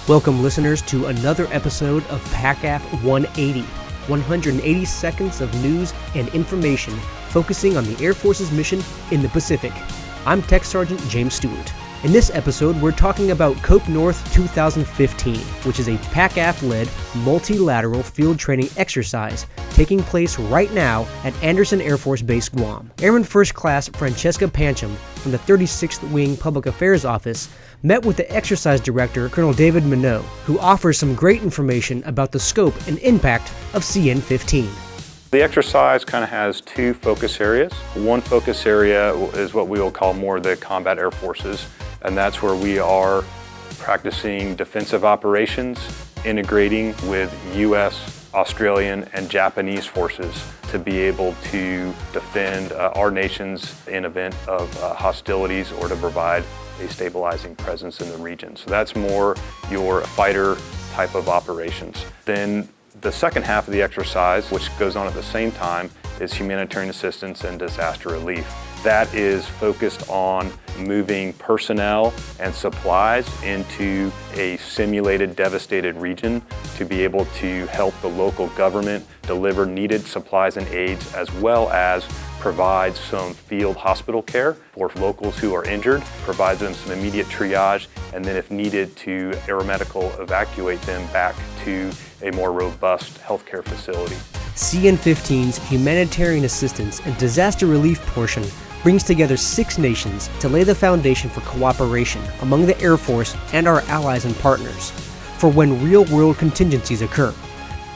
Welcome, listeners, to another episode of PACAF 180, 180 seconds of news and information focusing on the Air Force's mission in the Pacific. I'm Tech Sergeant James Stewart. In this episode, we're talking about COPE North 2015, which is a PACAF-led multilateral field training exercise taking place right now at Andersen Air Force Base, Guam. Airman First Class Francesca Pancham from the 36th Wing Public Affairs Office met with the exercise director, Colonel David Minot, who offers some great information about the scope and impact of CN-15. The exercise kind of has two focus areas. One focus area is what we will call more the combat air forces, and that's where we are practicing defensive operations, integrating with U.S., Australian, and Japanese forces to be able to defend our nations in event of hostilities or to provide a stabilizing presence in the region. So that's more your fighter type of operations. Then the second half of the exercise, which goes on at the same time, is humanitarian assistance and disaster relief. That is focused on moving personnel and supplies into a simulated devastated region to be able to help the local government deliver needed supplies and aids, as well as provide some field hospital care for locals who are injured, provide them some immediate triage, and then if needed to aeromedical evacuate them back to a more robust healthcare facility. CN-15's humanitarian assistance and disaster relief portion brings together 6 nations to lay the foundation for cooperation among the Air Force and our allies and partners for when real-world contingencies occur.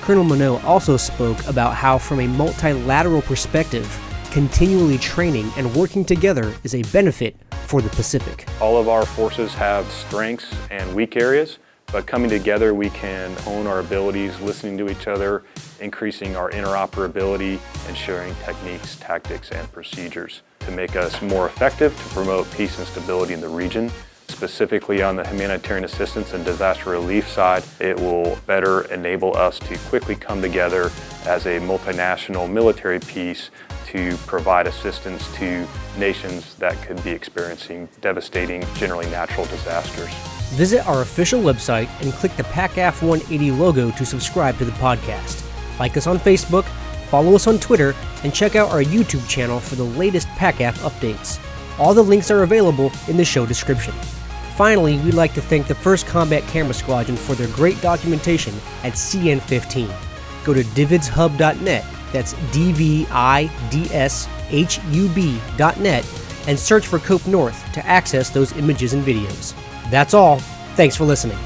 Colonel Minot also spoke about how, from a multilateral perspective, continually training and working together is a benefit for the Pacific. All of our forces have strengths and weak areas, but coming together we can hone our abilities, listening to each other, increasing our interoperability, and sharing techniques, tactics, and procedures to make us more effective to promote peace and stability in the region. Specifically on the humanitarian assistance and disaster relief side, it will better enable us to quickly come together as a multinational military piece to provide assistance to nations that could be experiencing devastating, generally natural disasters. Visit our official website and click the PACAF 180 logo to subscribe to the podcast. Like us on Facebook, follow us on Twitter, and check out our YouTube channel for the latest PACAF updates. All the links are available in the show description. Finally, we'd like to thank the 1st Combat Camera Squadron for their great documentation at CN-15. Go to dividshub.net, that's DVIDSHUB.net, and search for COPE North to access those images and videos. That's all. Thanks for listening.